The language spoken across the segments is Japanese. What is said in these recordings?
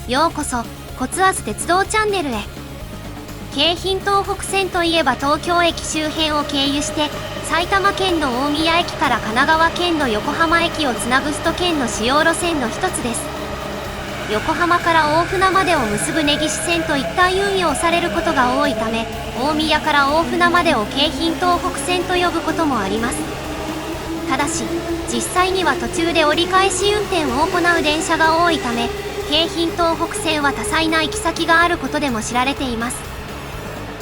ようこそ骨圧鉄道チャンネルへ。京浜東北線といえば東京駅周辺を経由して埼玉県の大宮駅から神奈川県の横浜駅をつなぐ首都圏の主要路線の一つです。横浜から大船までを結ぶ根岸線と一体運用されることが多いため、大宮から大船までを京浜東北線と呼ぶこともあります。ただし実際には途中で折り返し運転を行う電車が多いため、京浜東北線は多彩な行き先があることでも知られています。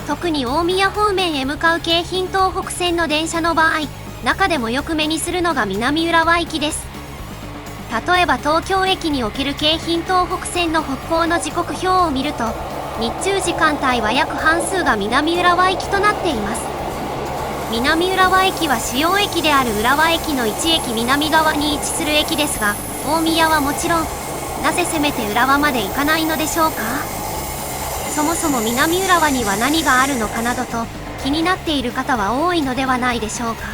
特に大宮方面へ向かう京浜東北線の電車の場合、中でもよく目にするのが南浦和行きです。例えば東京駅における京浜東北線の北行の時刻表を見ると、日中時間帯は約半数が南浦和行きとなっています。南浦和駅は主要駅である浦和駅の1駅南側に位置する駅ですが、大宮はもちろん、なぜせめて浦和まで行かないのでしょうか。そもそも南浦和には何があるのかなどと気になっている方は多いのではないでしょうか。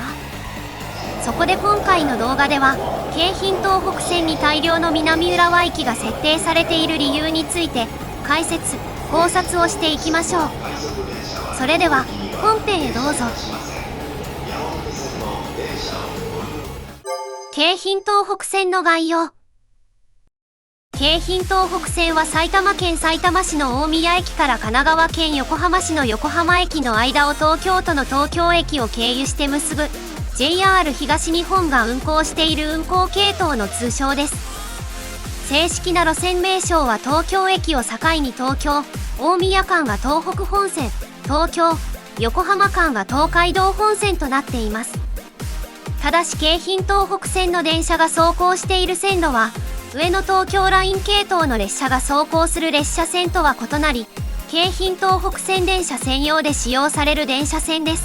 そこで今回の動画では京浜東北線に大量の南浦和駅が設定されている理由について解説・考察をしていきましょう。それでは本編へどうぞ。京浜東北線の概要。京浜東北線は埼玉県さいたま市の大宮駅から神奈川県横浜市の横浜駅の間を東京都の東京駅を経由して結ぶ JR 東日本が運行している運行系統の通称です。正式な路線名称は東京駅を境に東京・大宮間が東北本線、東京・横浜間が東海道本線となっています。ただし京浜東北線の電車が走行している線路は上野東京ライン系統の列車が走行する列車線とは異なり、京浜東北線電車専用で使用される電車線です。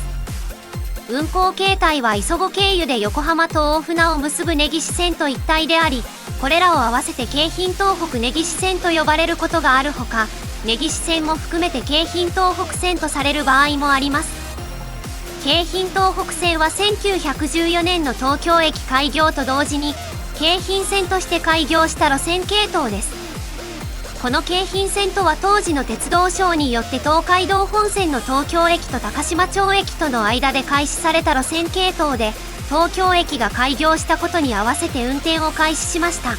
運行形態は磯子経由で横浜と大船を結ぶ根岸線と一体であり、これらを合わせて京浜東北根岸線と呼ばれることがあるほか、根岸線も含めて京浜東北線とされる場合もあります。京浜東北線は1914年の東京駅開業と同時に京浜線として開業した路線系統です。この京浜線とは当時の鉄道省によって東海道本線の東京駅と高島町駅との間で開始された路線系統で、東京駅が開業したことに合わせて運転を開始しました。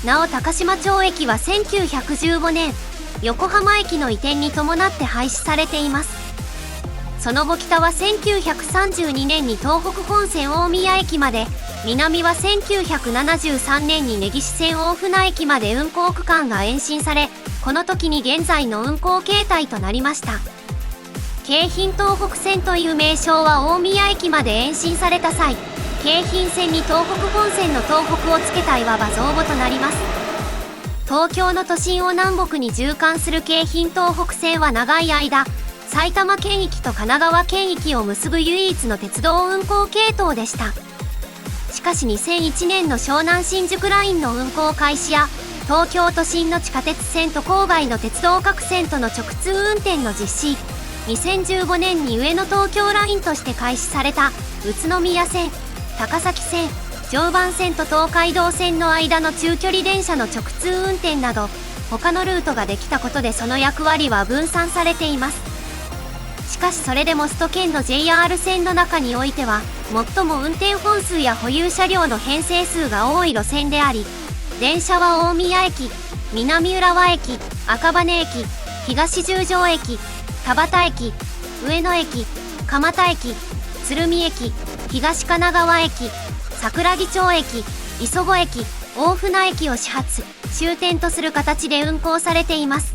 なお高島町駅は1915年横浜駅の移転に伴って廃止されています。その後北は1932年に東北本線大宮駅まで、南は1973年に根岸線大船駅まで運行区間が延伸され、この時に現在の運行形態となりました。京浜東北線という名称は大宮駅まで延伸された際、京浜線に東北本線の東北をつけたいわば造語となります。東京の都心を南北に縦貫する京浜東北線は長い間、埼玉県域と神奈川県域を結ぶ唯一の鉄道運行系統でした。しかし2001年の湘南新宿ラインの運行開始や東京都心の地下鉄線と郊外の鉄道各線との直通運転の実施、2015年に上野東京ラインとして開始された宇都宮線、高崎線、常磐線と東海道線の間の中距離電車の直通運転など他のルートができたことでその役割は分散されています。しかしそれでも首都圏の JR 線の中においては最も運転本数や保有車両の編成数が多い路線であり、電車は大宮駅、南浦和駅、赤羽駅、東十条駅、田端駅、上野駅、蒲田駅、鶴見駅、東神奈川駅、桜木町駅、磯子駅、大船駅を始発・終点とする形で運行されています。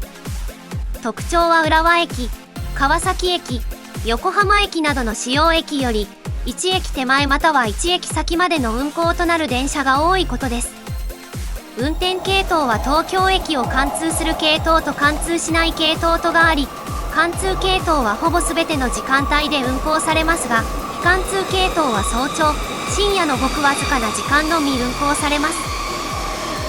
特徴は浦和駅、川崎駅、横浜駅などの主要駅より1駅手前または1駅先までの運行となる電車が多いことです。運転系統は東京駅を貫通する系統と貫通しない系統とがあり、貫通系統はほぼ全ての時間帯で運行されますが、非貫通系統は早朝・深夜のごくわずかな時間のみ運行されます。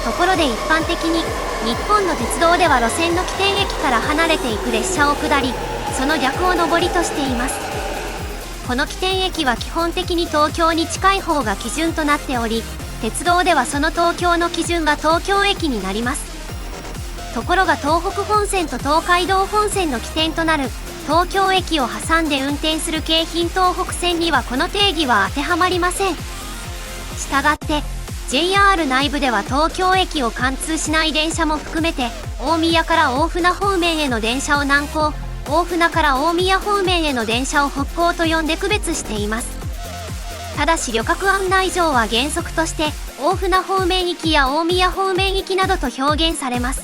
ところで一般的に日本の鉄道では路線の起点駅から離れていく列車を下り、その逆を上りとしています。この起点駅は基本的に東京に近い方が基準となっており、鉄道ではその東京の基準が東京駅になります。ところが東北本線と東海道本線の起点となる東京駅を挟んで運転する京浜東北線にはこの定義は当てはまりません。したがって JR 内部では東京駅を貫通しない電車も含めて大宮から大船方面への電車を南行、大船から大宮方面への電車を北行と呼んで区別しています。ただし旅客案内上は原則として大船方面行きや大宮方面行きなどと表現されます。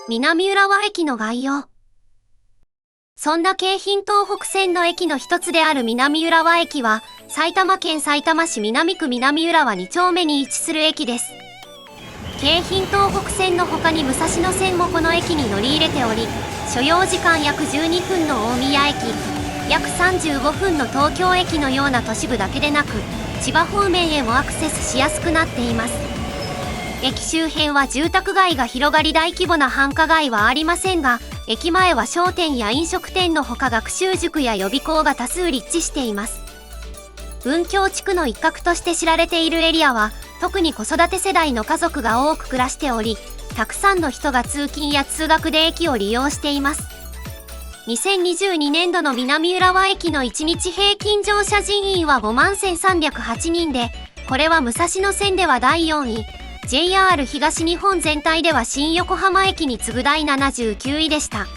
南浦和駅の概要。そんな京浜東北線の駅の一つである南浦和駅は埼玉県さいたま市南区南浦和2丁目に位置する駅です。京浜東北線の他に武蔵野線もこの駅に乗り入れており、所要時間約12分の大宮駅、約35分の東京駅のような都市部だけでなく、千葉方面へもアクセスしやすくなっています。駅周辺は住宅街が広がり大規模な繁華街はありませんが、駅前は商店や飲食店のほか学習塾や予備校が多数立地しています。文京地区の一角として知られているエリアは、特に子育て世代の家族が多く暮らしており、たくさんの人が通勤や通学で駅を利用しています。2022年度の南浦和駅の1日平均乗車人員は51,308人で、これは武蔵野線では第4位、JR 東日本全体では新横浜駅に次ぐ第79位でした。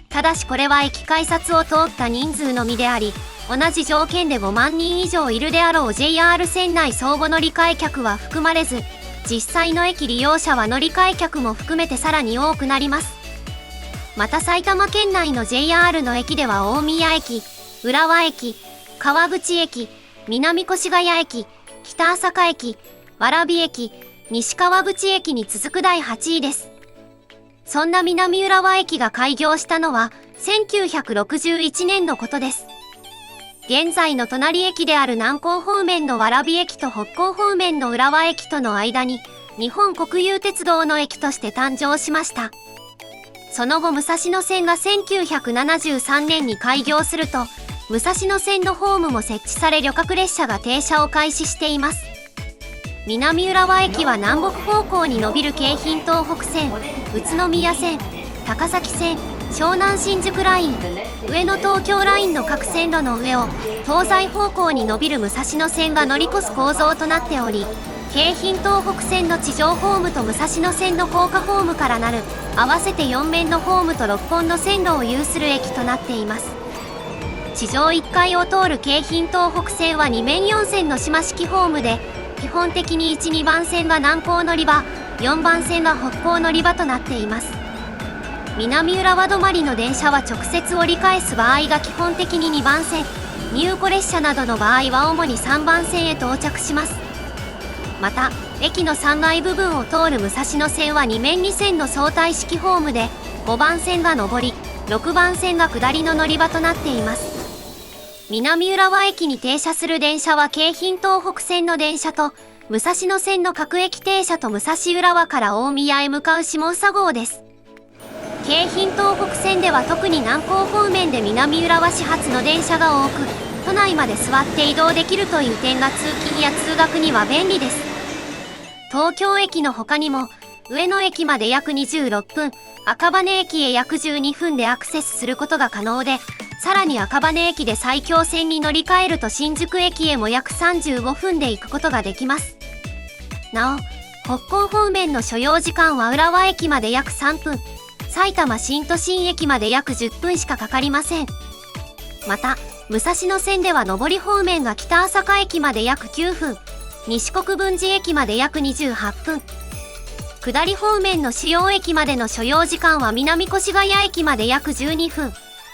ただしこれは駅改札を通った人数のみであり、同じ条件で5万人以上いるであろう JR 線内相互乗り換え客は含まれず、実際の駅利用者は乗り換え客も含めてさらに多くなります。また埼玉県内の JR の駅では大宮駅、浦和駅、川口駅、南越谷駅、北朝霞駅、蕨駅、西川口駅に続く第8位です。そんな南浦和駅が開業したのは1961年のことです。現在の隣駅である南港方面の蕨駅と北港方面の浦和駅との間に日本国有鉄道の駅として誕生しました。その後武蔵野線が1973年に開業すると、武蔵野線のホームも設置され旅客列車が停車を開始しています。南浦和駅は南北方向に伸びる京浜東北線、宇都宮線、高崎線、湘南新宿ライン、上野東京ラインの各線路の上を東西方向に伸びる武蔵野線が乗り越す構造となっており、京浜東北線の地上ホームと武蔵野線の高架ホームからなる合わせて4面のホームと6本の線路を有する駅となっています。地上1階を通る京浜東北線は2面4線の島式ホームで、基本的に1、2番線が南港乗り場、4番線が北港乗り場となっています。南浦和止まりの電車は直接折り返す場合が基本的に2番線、入庫列車などの場合は主に3番線へ到着します。また、駅の3階部分を通る武蔵野線は2面2線の相対式ホームで、5番線が上り、6番線が下りの乗り場となっています。南浦和駅に停車する電車は京浜東北線の電車と、武蔵野線の各駅停車と武蔵浦和から大宮へ向かう下総号です。京浜東北線では特に南港方面で南浦和始発の電車が多く、都内まで座って移動できるという点が通勤や通学には便利です。東京駅の他にも、上野駅まで約26分、赤羽駅へ約12分でアクセスすることが可能で、さらに赤羽駅で埼京線に乗り換えると新宿駅へも約35分で行くことができます。なお、北港方面の所要時間は浦和駅まで約3分、埼玉新都心駅まで約10分しかかかりません。また、武蔵野線では上り方面が北朝霞駅まで約9分、西国分寺駅まで約28分。下り方面の主要駅までの所要時間は南越谷駅まで約12分、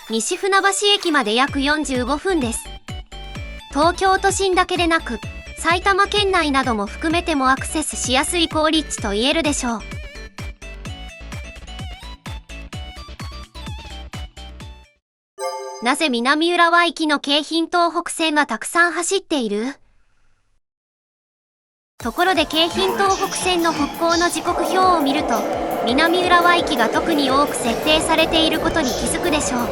西船橋駅まで約45分です。東京都心だけでなく、埼玉県内なども含めてもアクセスしやすい好立地と言えるでしょう。なぜ南浦和行きの京浜東北線がたくさん走っている？ところで京浜東北線の北港の時刻表を見ると、南浦和行きが特に多く設定されていることに気づくでしょう。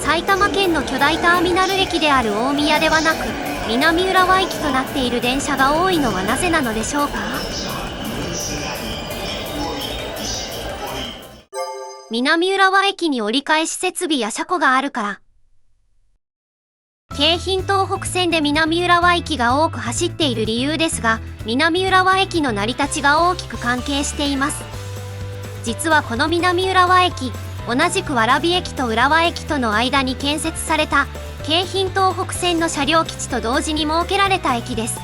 埼玉県の巨大ターミナル駅である大宮ではなく、南浦和行きとなっている電車が多いのはなぜなのでしょうか？南浦和駅に折り返し設備や車庫があるから。京浜東北線で南浦和駅が多く走っている理由ですが、南浦和駅の成り立ちが大きく関係しています。実はこの南浦和駅、同じく蕨駅と浦和駅との間に建設された京浜東北線の車両基地と同時に設けられた駅です。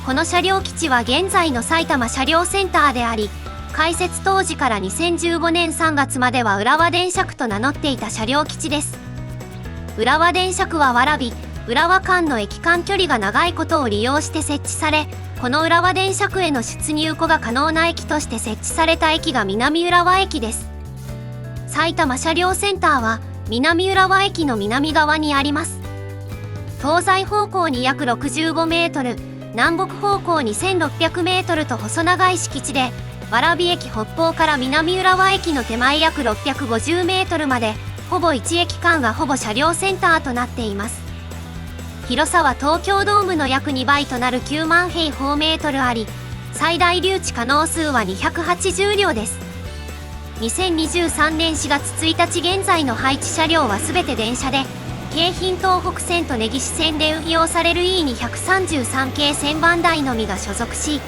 この車両基地は現在の埼玉車両センターであり、開設当時から2015年3月までは浦和電車区と名乗っていた車両基地です。浦和電車区は蕨、浦和間の駅間距離が長いことを利用して設置され、この浦和電車区への出入庫が可能な駅として設置された駅が南浦和駅です。埼玉車両センターは南浦和駅の南側にあります。東西方向に約65メートル、南北方向に1600メートルと細長い敷地で、蕨駅北方から南浦和駅の手前約650メートルまで、ほぼ1駅間がほぼ車両センターとなっています。広さは東京ドームの約2倍となる9万平方メートルあり、最大留置可能数は280両です。2023年4月1日現在の配置車両はすべて電車で、京浜東北線と根岸線で運用される E233 系1000番台のみが所属し、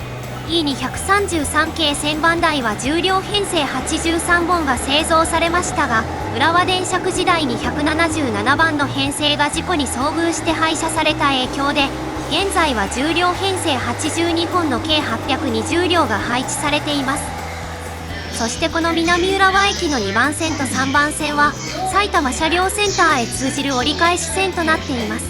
E233 系1000番台は10両編成83本が製造されましたが、浦和電車区時代に177番の編成が事故に遭遇して廃車された影響で、現在は10両編成82本の計820両が配置されています。そしてこの南浦和駅の2番線と3番線は埼玉車両センターへ通じる折り返し線となっています。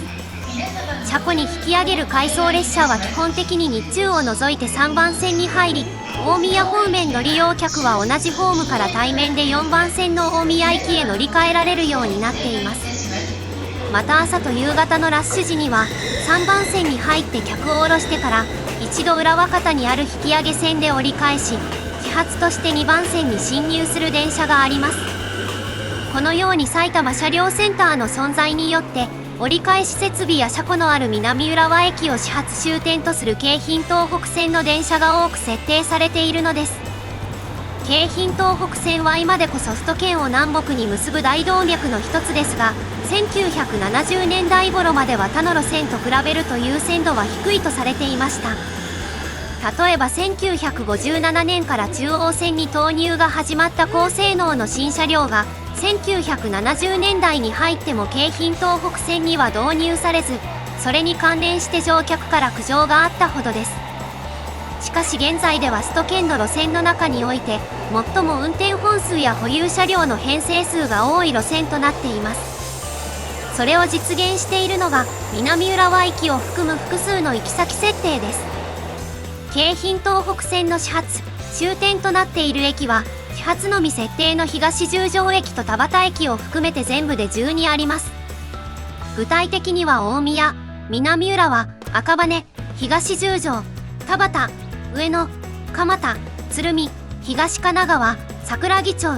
車庫に引き上げる回送列車は基本的に日中を除いて3番線に入り、大宮方面の利用客は同じホームから対面で4番線の大宮駅へ乗り換えられるようになっています。また朝と夕方のラッシュ時には3番線に入って客を降ろしてから一度浦和方にある引き上げ線で折り返し、始発として2番線に進入する電車があります。このように埼玉車両センターの存在によって折り返し設備や車庫のある南浦和駅を始発終点とする京浜東北線の電車が多く設定されているのです。京浜東北線は今でこそ首都圏を南北に結ぶ大動脈の一つですが、1970年代頃までは他の路線と比べると優先度は低いとされていました。例えば1957年から中央線に投入が始まった高性能の新車両が1970年代に入っても京浜東北線には導入されず、それに関連して乗客から苦情があったほどです。しかし現在では首都圏の路線の中において最も運転本数や保有車両の編成数が多い路線となっています。それを実現しているのが南浦和駅を含む複数の行き先設定です。京浜東北線の始発・終点となっている駅は始発のみ設定の東十条駅と田端駅を含めて全部で12あります。具体的には大宮、南浦和、赤羽、東十条、田端、上野、蒲田、鶴見、東神奈川、桜木町、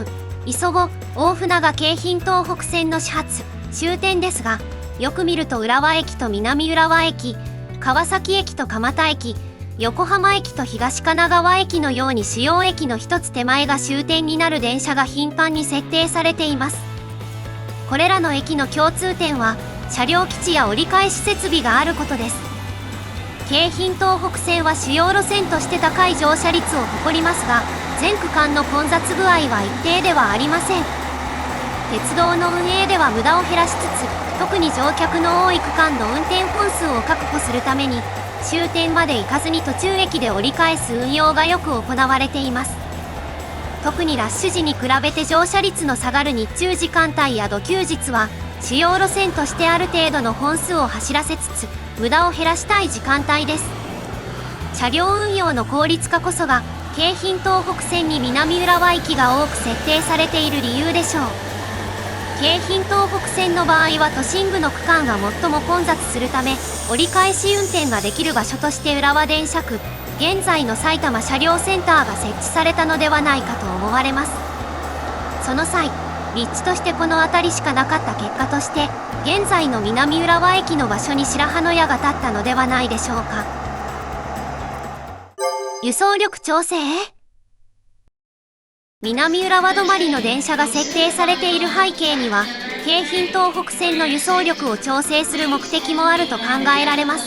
磯子、大船が京浜東北線の始発・終点ですが、よく見ると浦和駅と南浦和駅、川崎駅と蒲田駅、横浜駅と東神奈川駅のように主要駅の一つ手前が終点になる電車が頻繁に設定されています。これらの駅の共通点は車両基地や折り返し設備があることです。京浜東北線は主要路線として高い乗車率を誇りますが、全区間の混雑具合は一定ではありません。鉄道の運営では無駄を減らしつつ、特に乗客の多い区間の運転本数を確保するために終点まで行かずに途中駅で折り返す運用がよく行われています。特にラッシュ時に比べて乗車率の下がる日中時間帯や土休日は主要路線としてある程度の本数を走らせつつ無駄を減らしたい時間帯です。車両運用の効率化こそが京浜東北線に南浦和駅が多く設定されている理由でしょう。京浜東北線の場合は都心部の区間が最も混雑するため、折り返し運転ができる場所として浦和電車区、現在の埼玉車両センターが設置されたのではないかと思われます。その際、立地としてこの辺りしかなかった結果として、現在の南浦和駅の場所に白羽の矢が立ったのではないでしょうか。輸送力調整。南浦和止まりの電車が設定されている背景には、京浜東北線の輸送力を調整する目的もあると考えられます。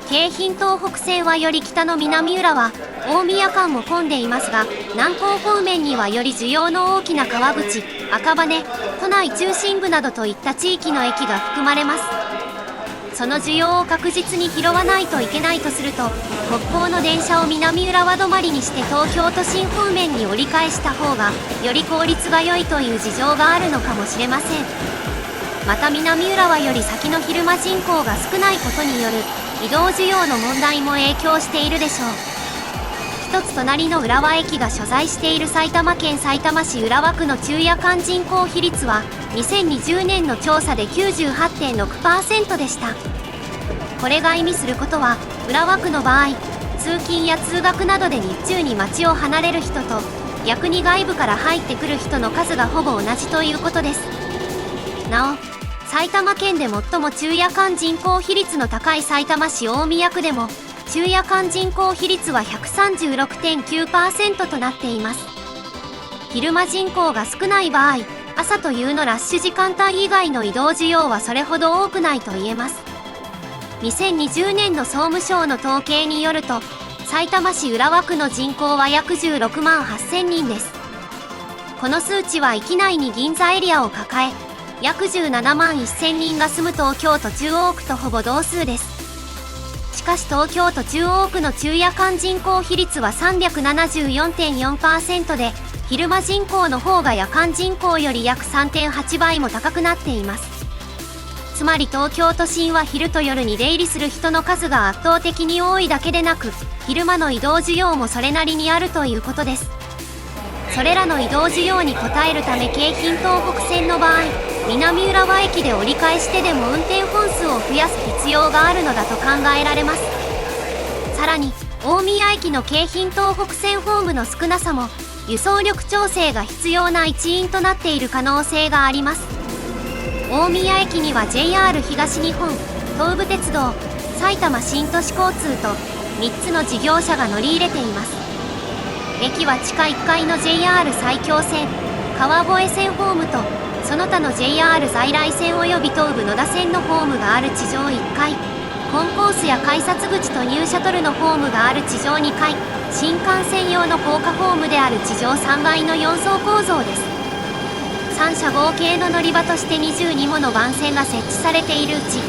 京浜東北線はより北の南浦和、大宮間も混んでいますが、南港方面にはより需要の大きな川口、赤羽、都内中心部などといった地域の駅が含まれます。その需要を確実に拾わないといけないとすると、国交の電車を南浦和止まりにして東京都心方面に折り返した方がより効率が良いという事情があるのかもしれません。また南浦和より先の昼間人口が少ないことによる移動需要の問題も影響しているでしょう。一つ隣の浦和駅が所在している埼玉県さいたま市浦和区の昼夜間人口比率は2020年の調査で 98.6% でした。これが意味することは、浦和区の場合、通勤や通学などで日中に街を離れる人と逆に外部から入ってくる人の数がほぼ同じということです。なお、埼玉県で最も昼夜間人口比率の高いさいたま市大宮区でも昼夜間人口比率は 136.9% となっています。昼間人口が少ない場合、朝と夕のラッシュ時間帯以外の移動需要はそれほど多くないと言えます。2020年の総務省の統計によると、さいたま市浦和区の人口は約16万8000人です。この数値は域内に銀座エリアを抱え、約17万1000人が住む東京都中央区とほぼ同数です。しかし東京都中央区の昼夜間人口比率は 374.4% で、昼間人口の方が夜間人口より約 3.8 倍も高くなっています。つまり東京都心は昼と夜に出入りする人の数が圧倒的に多いだけでなく、昼間の移動需要もそれなりにあるということです。それらの移動需要に応えるため京浜東北線の場合、南浦和駅で折り返してでも運転本数を増やす必要があるのだと考えられます。さらに大宮駅の京浜東北線ホームの少なさも輸送力調整が必要な一因となっている可能性があります。大宮駅には JR 東日本、東武鉄道、埼玉新都市交通と3つの事業者が乗り入れています。駅は地下1階の JR 埼京線、川越線ホームとその他の JR 在来線及び東武野田線のホームがある地上1階、コンコースや改札口とニューシャトルのホームがある地上2階、新幹線用の高架ホームである地上3階の4層構造です。3社合計の乗り場として22もの番線が設置されているうち、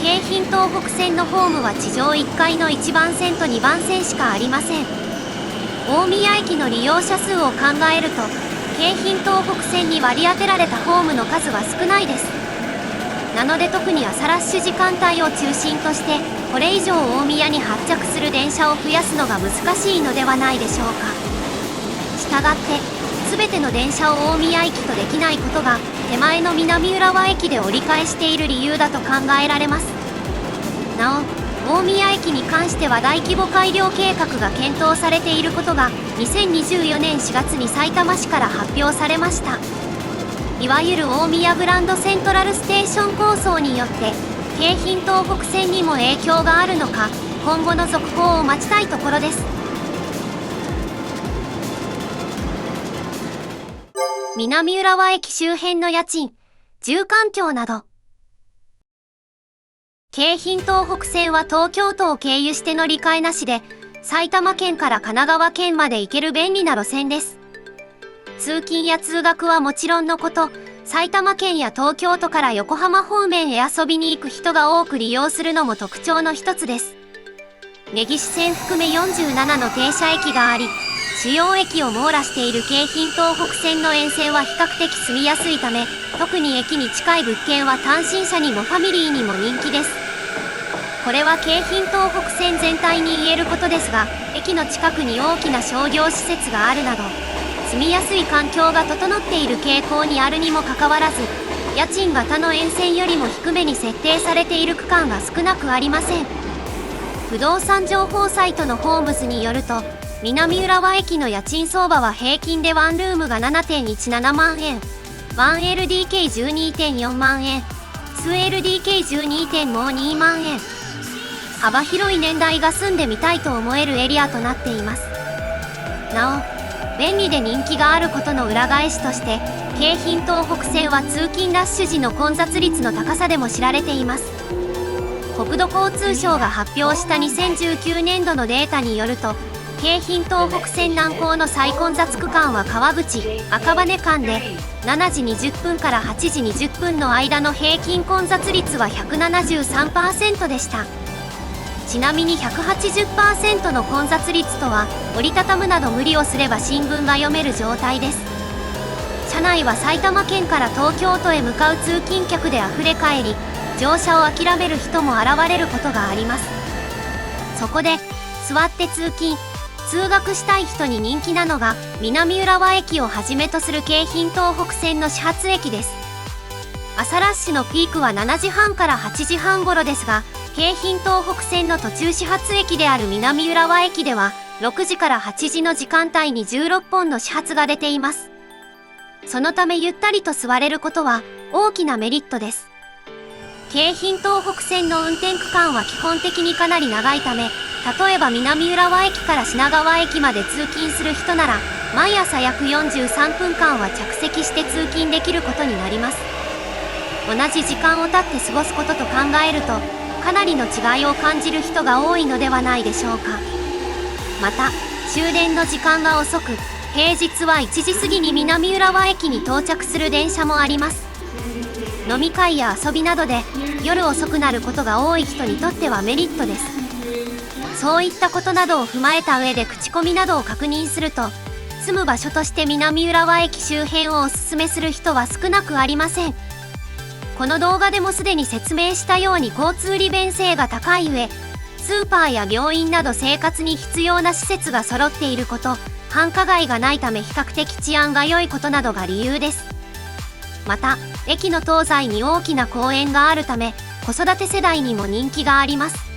京浜東北線のホームは地上1階の1番線と2番線しかありません。大宮駅の利用者数を考えると、京浜東北線に割り当てられたホームの数は少ないです。なので特に朝ラッシュ時間帯を中心として、これ以上大宮に発着する電車を増やすのが難しいのではないでしょうか。したがって、全ての電車を大宮駅とできないことが手前の南浦和駅で折り返している理由だと考えられます。なお、大宮駅に関しては大規模改良計画が検討されていることが2024年4月にさいたま市から発表されました。いわゆる大宮グランドセントラルステーション構想によって京浜東北線にも影響があるのか、今後の続報を待ちたいところです。南浦和駅周辺の家賃、住環境など。京浜東北線は東京都を経由して乗り換えなしで、埼玉県から神奈川県まで行ける便利な路線です。通勤や通学はもちろんのこと、埼玉県や東京都から横浜方面へ遊びに行く人が多く利用するのも特徴の一つです。根岸線含め47の停車駅があり、主要駅を網羅している京浜東北線の沿線は比較的住みやすいため、特に駅に近い物件は単身者にもファミリーにも人気です。これは京浜東北線全体に言えることですが、駅の近くに大きな商業施設があるなど、住みやすい環境が整っている傾向にあるにもかかわらず、家賃が他の沿線よりも低めに設定されている区間が少なくありません。不動産情報サイトのホームズによると、南浦和駅の家賃相場は平均でワンルームが 7.17 万円、1LDK12.4 万円、2LDK12.52 万円、幅広い年代が住んでみたいと思えるエリアとなっています。なお、便利で人気があることの裏返しとして、京浜東北線は通勤ラッシュ時の混雑率の高さでも知られています。国土交通省が発表した2019年度のデータによると、京浜東北線南高の最混雑区間は川口−赤羽間で7時20分から8時20分の間の平均混雑率は 173% でした。ちなみに 180% の混雑率とは、折りたたむなど無理をすれば新聞が読める状態です。車内は埼玉県から東京都へ向かう通勤客であふれ返り、乗車を諦める人も現れることがあります。そこで座って通勤通学したい人に人気なのが南浦和駅をはじめとする京浜東北線の始発駅です。朝ラッシュのピークは7時半から8時半頃ですが、京浜東北線の途中始発駅である南浦和駅では6時から8時の時間帯に16本の始発が出ています。そのためゆったりと座れることは大きなメリットです。京浜東北線の運転区間は基本的にかなり長いため、例えば南浦和駅から品川駅まで通勤する人なら、毎朝約43分間は着席して通勤できることになります。同じ時間を経って過ごすことと考えると、かなりの違いを感じる人が多いのではないでしょうか。また、終電の時間が遅く、平日は1時過ぎに南浦和駅に到着する電車もあります。飲み会や遊びなどで夜遅くなることが多い人にとってはメリットです。そういったことなどを踏まえた上で口コミなどを確認すると、住む場所として南浦和駅周辺をおすすめする人は少なくありません。この動画でもすでに説明したように交通利便性が高い上、スーパーや病院など生活に必要な施設が揃っていること、繁華街がないため比較的治安が良いことなどが理由です。また、駅の東西に大きな公園があるため、子育て世代にも人気があります。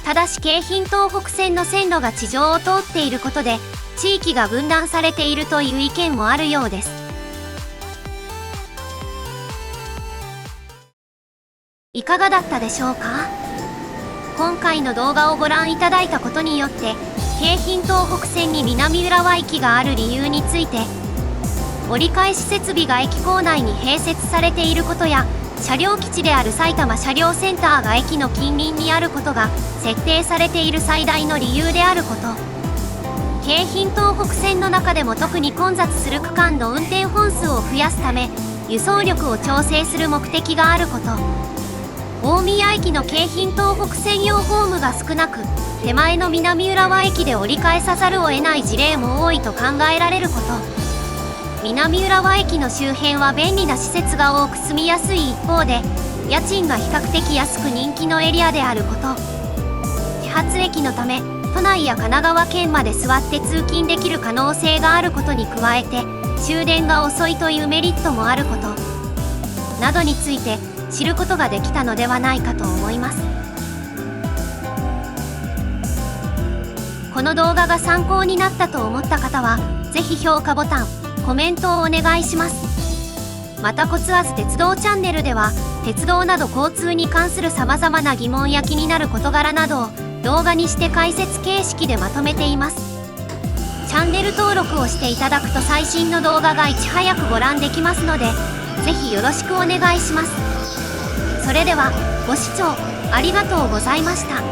ただし京浜東北線の線路が地上を通っていることで、地域が分断されているという意見もあるようです。いかがだったでしょうか？今回の動画をご覧いただいたことによって、京浜東北線に南浦和駅がある理由について、折り返し設備が駅構内に併設されていることや、車両基地である埼玉車両センターが駅の近隣にあることが設定されている最大の理由であること、京浜東北線の中でも特に混雑する区間の運転本数を増やすため、輸送力を調整する目的があること、大宮駅の京浜東北専用ホームが少なく、手前の南浦和駅で折り返さざるを得ない事例も多いと考えられること、南浦和駅の周辺は便利な施設が多く住みやすい一方で、家賃が比較的安く人気のエリアであること、始発駅のため都内や神奈川県まで座って通勤できる可能性があることに加えて、終電が遅いというメリットもあることなどについて知ることができたのではないかと思います。この動画が参考になったと思った方は、ぜひ評価ボタン、コメントをお願いします。またコツアズ鉄道チャンネルでは、鉄道など交通に関する様々な疑問や気になる事柄などを動画にして解説形式でまとめています。チャンネル登録をしていただくと最新の動画がいち早くご覧できますので、ぜひよろしくお願いします。それでは、ご視聴ありがとうございました。